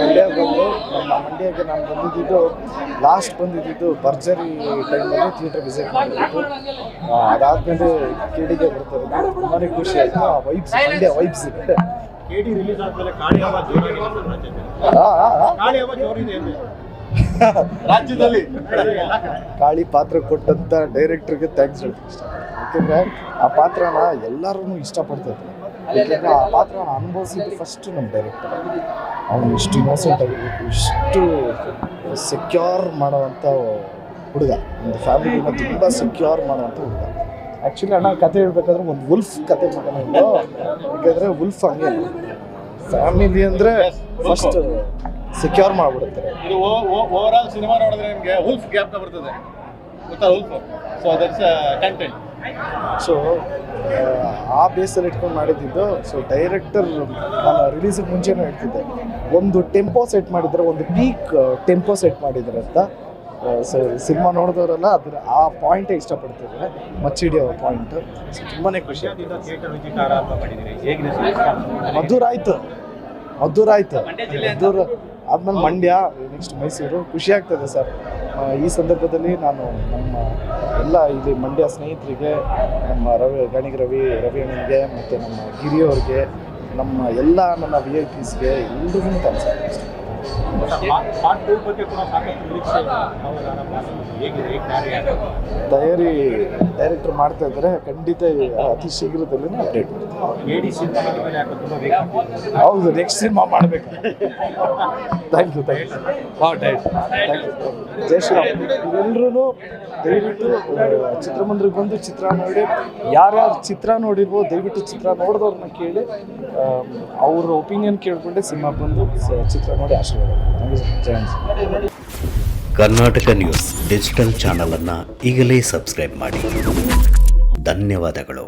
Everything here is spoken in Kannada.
ಮಂಡ್ಯ ಬಂದು ನಮ್ಮ ಮಂಡ್ಯಕ್ಕೆ ನಾನು ಬಂದಿದ್ದು ಲಾಸ್ಟ್ ಬಂದಿದ್ದು ಭರ್ಜರಿ ಟೈಮಲ್ಲಿ ಥಿಯೇಟರ್ ವಿಸಿಟ್ ಮಾಡಿದ್ದು. ಅದಾದಮೇಲೆ ಕೇಡಿಗೆ ಬರ್ತಾರೆ, ತುಂಬಾ ಖುಷಿ ಆಯಿತು. ಆ ವೈಬ್ಸ್, ಮಂಡ್ಯ ವೈಬ್ಸ್ ಇದೆ. ಕೇಡಿ ರಿಲೀಸ್ ಆದ್ಮೇಲೆ ಕಾಳಿ ಹಬ್ಬ ಜೋರಾಗಿದೆ ರಾಜ್ಯದಲ್ಲಿ. ಕಾಳಿ ಪಾತ್ರ ಕೊಟ್ಟಂಥ ಡೈರೆಕ್ಟ್ರಿಗೆ ಥ್ಯಾಂಕ್ಸ್ ಹೇಳ್ತೀನಿ. ಯಾಕೆಂದರೆ ಆ ಪಾತ್ರನ ಎಲ್ಲರೂ ಇಷ್ಟಪಡ್ತಾರೆ. ಯಾಕೆಂದರೆ ಆ ಪಾತ್ರನ ಅನುಭವಿಸಿದ್ದು ಫಸ್ಟ್ ನಮ್ಮ ಡೈರೆಕ್ಟರ್. ಅವನು ಇಷ್ಟು ಇನ್ನೋಸೆಂಟ್ ಆಗಿರಬೇಕು, ಇಷ್ಟು ಸೆಕ್ಯೂರ್ ಮಾಡೋವಂಥ ಹುಡುಗ, ಒಂದು ಫ್ಯಾಮಿಲಿನ ತುಂಬ ಸೆಕ್ಯೂರ್ ಮಾಡೋವಂಥ ಹುಡುಗ. ಆ್ಯಕ್ಚುಲಿ ಅಣ್ಣ ಕತೆ ಹೇಳ್ಬೇಕಾದ್ರೆ ಒಂದು ವುಲ್ಫ್ ಕತೆ ಮಾಡೋಣ ಇತ್ತು. ಯಾಕೆಂದರೆ ವುಲ್ಫ್ ಹಂಗೆ ಫ್ಯಾಮಿಲಿ ಅಂದರೆ ಫಸ್ಟ್ ಸೆಕ್ಯೂರ್ ಮಾಡಿಬಿಡುತ್ತಾರೆ. ಇದು ಓವರ್ ಆಲ್ ಸಿನಿಮಾ ನೋಡಿದ್ರೆ ನಿಮಗೆ ವುಲ್ಫ್ ಗ್ಯಾಪ್ ಬರ್ತದೆ ಗೊತ್ತಾ, wolf. So that's content. So ಆ ಬೇಸಲ್ಲಿ ಇಟ್ಕೊಂಡು ಮಾಡಿದ್ದು. ಸೊ ಡೈರೆಕ್ಟರ್ ನಾನು ರಿಲೀಸಿಗೆ ಮುಂಚೆನೂ ಹೇಳ್ತಿದ್ದೆ, ಒಂದು ಟೆಂಪೋ ಸೆಟ್ ಮಾಡಿದರೆ, ಒಂದು ಪೀಕ್ ಟೆಂಪೋ ಸೆಟ್ ಮಾಡಿದ್ದಾರೆ ಅಂತ. ಸೊ ಸಿನಿಮಾ ನೋಡಿದವರೆಲ್ಲ ಅದರ ಆ ಪಾಯಿಂಟೇ ಇಷ್ಟಪಡ್ತಿದ್ದಾರೆ, ಮಚ್ಚಿಡಿಯೋ ಪಾಯಿಂಟ್. ಸೊ ತುಂಬಾ ಖುಷಿ. ಮಧುರ ಆಯಿತು ಆದ್ಮೇಲೆ ಮಂಡ್ಯ, ನೆಕ್ಸ್ಟ್ ಮೈಸೂರು. ಖುಷಿ ಆಗ್ತದೆ ಸರ್. ಈ ಸಂದರ್ಭದಲ್ಲಿ ನಾನು ನಮ್ಮ ಎಲ್ಲ ಇಲ್ಲಿ ಮಂಡ್ಯ ಸ್ನೇಹಿತರಿಗೆ, ನಮ್ಮ ಗಾಣಿಗ ರವಿ ಅಣ್ಣನಿಗೆ, ಮತ್ತು ನಮ್ಮ ಗಿರಿಯವ್ರಿಗೆ, ನಮ್ಮ ಎಲ್ಲ ನನ್ನ VIPsಗೆ ಎಲ್ರಿಗೂ ಥ್ಯಾಂಕ್ಸ್. ತಯಾರಿ ಡೈರೆಕ್ಟರ್ ಮಾಡ್ತಾ ಇದ್ದಾರೆ. ಖಂಡಿತ ಅತಿ ಶೀಘ್ರದಲ್ಲಿ ಅಪ್ಡೇಟ್ ಮಾಡ್ತೀವಿ. ಹೌದು, ನೆಕ್ಸ್ಟ್ ಸಿನಿಮಾ ಮಾಡಬೇಕು. Thank you. ಜೈ ಶ್ರೀರಾಮ್. ಎಲ್ಲರೂ ದಯವಿಟ್ಟು ಚಿತ್ರಮಂದಿರಕ್ಕೆ ಬಂದು ಚಿತ್ರ ನೋಡಿ. ಯಾರ್ಯಾರು ಚಿತ್ರ ನೋಡಿರ್ಬೋದು ದಯವಿಟ್ಟು ಚಿತ್ರ ನೋಡಿದವ್ರನ್ನ ಕೇಳಿ ಅವ್ರ ಒಪಿನಿಯನ್ ಕೇಳಿಕೊಂಡೆ ಸಿನಿಮಾ ಬಂದು ಚಿತ್ರ ನೋಡಿ ಆಶೀರ್ವಾದ. ಕರ್ನಾಟಕ ನ್ಯೂಸ್ ಡಿಜಿಟಲ್ ಚಾನಲ್ ಅನ್ನು ಈಗಲೇ ಸಬ್ಸ್ಕ್ರೈಬ್ ಮಾಡಿ. ಧನ್ಯವಾದಗಳು.